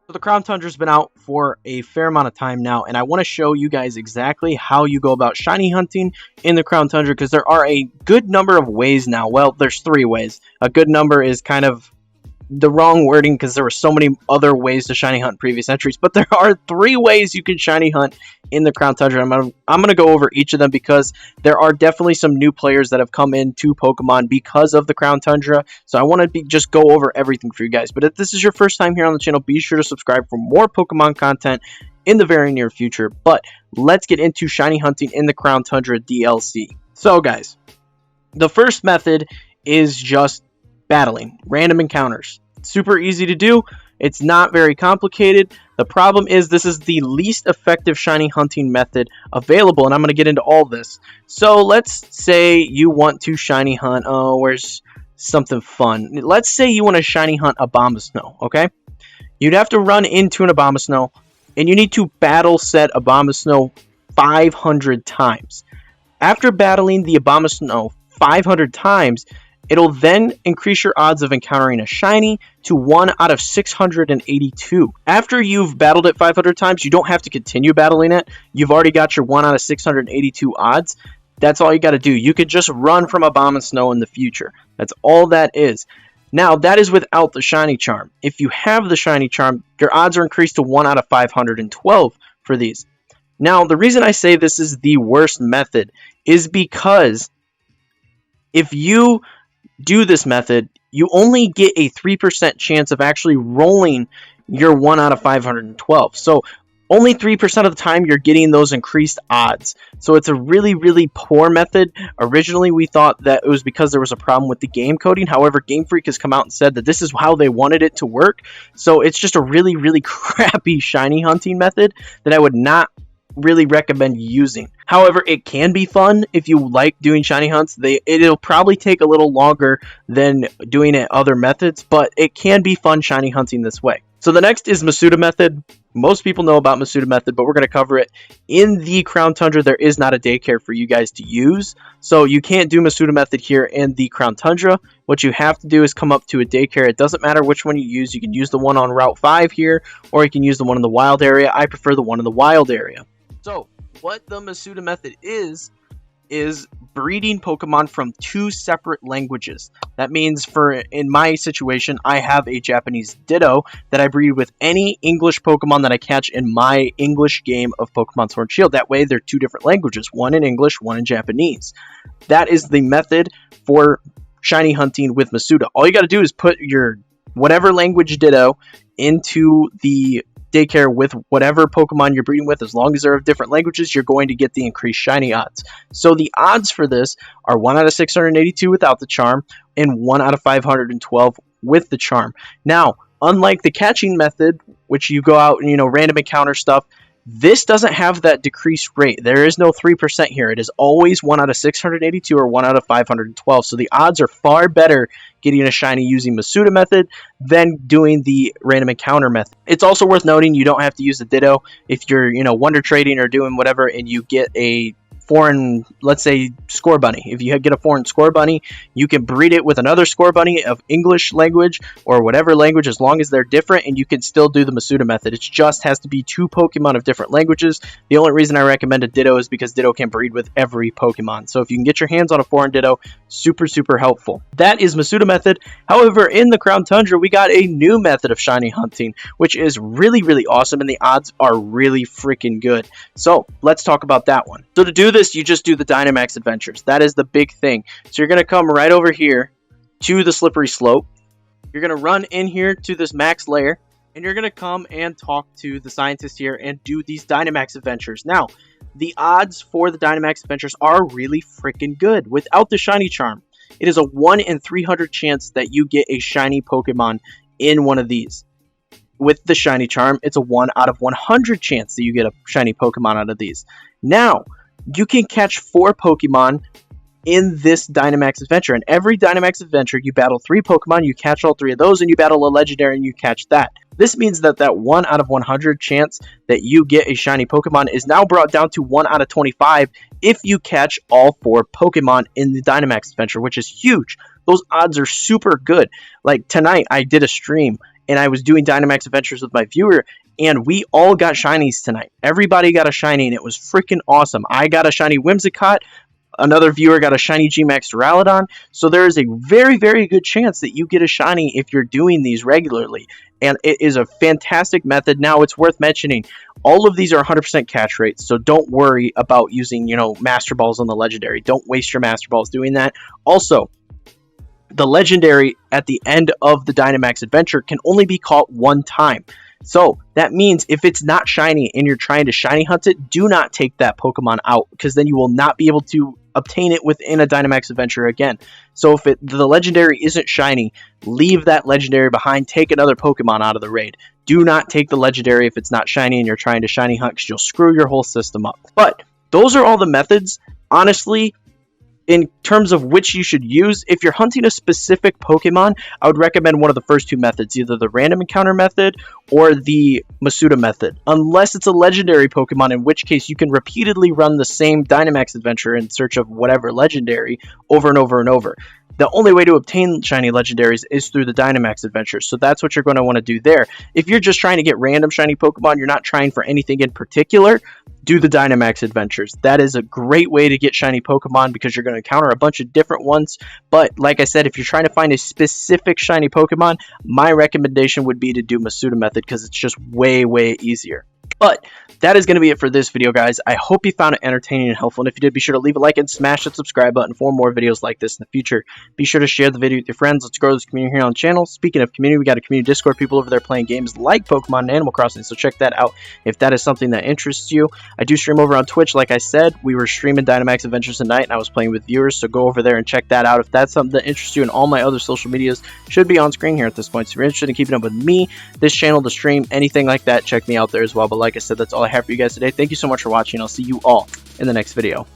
So the Crown Tundra's been out for a fair amount of time now, and I want to show you guys exactly how you go about shiny hunting in the Crown Tundra, because there are a good number of ways now. Well, there's 3 ways. A good number is kind of the wrong wording because there were so many other ways to shiny hunt previous entries, but there are 3 ways you can shiny hunt in the Crown Tundra. I'm gonna go over each of them because there are definitely some new players that have come into Pokemon because of the Crown Tundra. So I want to just go over everything for you guys. But if this is your first time here on the channel, be sure to subscribe for more Pokemon content in the very near future. But let's get into shiny hunting in the Crown Tundra DLC. So guys, the first method is just battling, random encounters. Super easy to do. It's not very complicated. The problem is this is the least effective shiny hunting method available, and I'm going to get into all this. So let's say you want to shiny hunt. Oh, where's something fun? Let's say you want to shiny hunt a Abomasnow, okay? You'd have to run into an Abomasnow, and you need to battle said Abomasnow 500 times. After battling the Abomasnow 500 times, it'll then increase your odds of encountering a shiny to 1 out of 682. After you've battled it 500 times, you don't have to continue battling it. You've already got your 1 out of 682 odds. That's all you got to do. You could just run from Abomasnow in the future. That's all that is. Now, that is without the shiny charm. If you have the shiny charm, your odds are increased to 1 out of 512 for these. Now, the reason I say this is the worst method is because if you do this method, you only get a 3% chance of actually rolling your 1 out of 512. So only 3% of the time you're getting those increased odds. So it's a really, really poor method. Originally, we thought that it was because there was a problem with the game coding. However, Game Freak has come out and said that this is how they wanted it to work. So it's just a really, really crappy shiny hunting method that I would not really recommend using. However, it can be fun if you like doing shiny hunts. It'll probably take a little longer than doing it other methods, but it can be fun shiny hunting this way. So the next is Masuda method. Most people know about Masuda method, but we're going to cover it. In the Crown Tundra, there is not a daycare for you guys to use, so you can't do Masuda method here in the Crown Tundra. What you have to do is come up to a daycare. It doesn't matter which one you use. You can use the one on Route 5 here, or you can use the one in the wild area. I prefer the one in the wild area. So, what the Masuda method is breeding Pokemon from 2 separate languages. That means in my situation, I have a Japanese Ditto that I breed with any English Pokemon that I catch in my English game of Pokemon Sword and Shield. That way, they're 2 different languages, one in English, one in Japanese. That is the method for shiny hunting with Masuda. All you got to do is put your whatever language Ditto into the daycare with whatever Pokemon you're breeding with. As long as they're of different languages, you're going to get the increased shiny odds. So the odds for this are 1 out of 682 without the charm and 1 out of 512 with the charm. Now, unlike the catching method, which you go out and random encounter stuff, this doesn't have that decreased rate. There is no 3% here. It is always 1 out of 682 or 1 out of 512. So the odds are far better getting a shiny using Masuda method than doing the random encounter method. It's also worth noting you don't have to use the Ditto if you're, wonder trading or doing whatever and you get a foreign, let's say, Score Bunny. If you get a foreign Score Bunny, you can breed it with another Score Bunny of English language or whatever language, as long as they're different, and you can still do the Masuda method. It just has to be 2 Pokemon of different languages. The only reason I recommend a Ditto is because Ditto can breed with every Pokemon. So if you can get your hands on a foreign Ditto, super, super helpful. That is Masuda method. However, in the Crown Tundra, we got a new method of shiny hunting, which is really, really awesome, and the odds are really freaking good. So let's talk about that one. So to do this, you just do the Dynamax adventures. That is the big thing. So you're going to come right over here to the slippery slope. You're going to run in here to this max layer, and you're going to come and talk to the scientist here and do these Dynamax adventures. Now, the odds for the Dynamax adventures are really freaking good without the shiny charm. It is a 1 in 300 chance that you get a shiny Pokemon in one of these. With the shiny charm, it's a 1 out of 100 chance that you get a shiny Pokemon out of these. Now, you can catch 4 Pokemon in this Dynamax adventure. And every Dynamax adventure, you battle 3 Pokemon, you catch all 3 of those, and you battle a legendary and you catch that. This means that 1 out of 100 chance that you get a shiny Pokemon is now brought down to 1 out of 25 if you catch all 4 Pokemon in the Dynamax adventure, which is huge. Those odds are super good. Like tonight, I did a stream and I was doing Dynamax Adventures with my viewer, and we all got shinies tonight. Everybody got a shiny, and it was freaking awesome. I got a shiny Whimsicott. Another viewer got a shiny G-Max Duraludon. So there is a very, very good chance that you get a shiny if you're doing these regularly. And it is a fantastic method. Now, it's worth mentioning, all of these are 100% catch rates, so don't worry about using, Master Balls on the Legendary. Don't waste your Master Balls doing that. Also, the Legendary at the end of the Dynamax Adventure can only be caught one time. So that means if it's not shiny and you're trying to shiny hunt it, do not take that Pokemon out, because then you will not be able to obtain it within a Dynamax Adventure again. So if the Legendary isn't shiny, leave that Legendary behind, take another Pokemon out of the raid. Do not take the Legendary if it's not shiny and you're trying to shiny hunt, because you'll screw your whole system up. But those are all the methods. Honestly, in terms of which you should use, if you're hunting a specific Pokemon, I would recommend one of the first two methods, either the random encounter method or the Masuda method, unless it's a legendary Pokemon, in which case you can repeatedly run the same Dynamax adventure in search of whatever legendary over and over and over. The only way to obtain shiny legendaries is through the Dynamax adventure, so that's what you're going to want to do there. If you're just trying to get random shiny Pokemon, you're not trying for anything in particular, do the Dynamax adventures. That is a great way to get shiny Pokemon, because you're going to encounter a bunch of different ones. But like I said, if you're trying to find a specific shiny Pokemon, my recommendation would be to do Masuda method, because it's just way, way easier. But that is going to be it for this video, guys. I hope you found it entertaining and helpful, and if you did, be sure to leave a like and smash that subscribe button for more videos like this in the future. Be sure to share the video with your friends. Let's grow this community here on the channel. Speaking of community, we got a community Discord, people over there playing games like Pokemon and Animal Crossing, so check that out if that is something that interests you. I do stream over on Twitch, like I said. We were streaming Dynamax Adventures tonight, and I was playing with viewers, so go over there and check that out if that's something that interests you. And all my other social medias should be on screen here at this point, so if you're interested in keeping up with me, this channel, the stream, anything like that, check me out there as well. But like I said, that's all I have for you guys today. Thank you so much for watching. I'll see you all in the next video.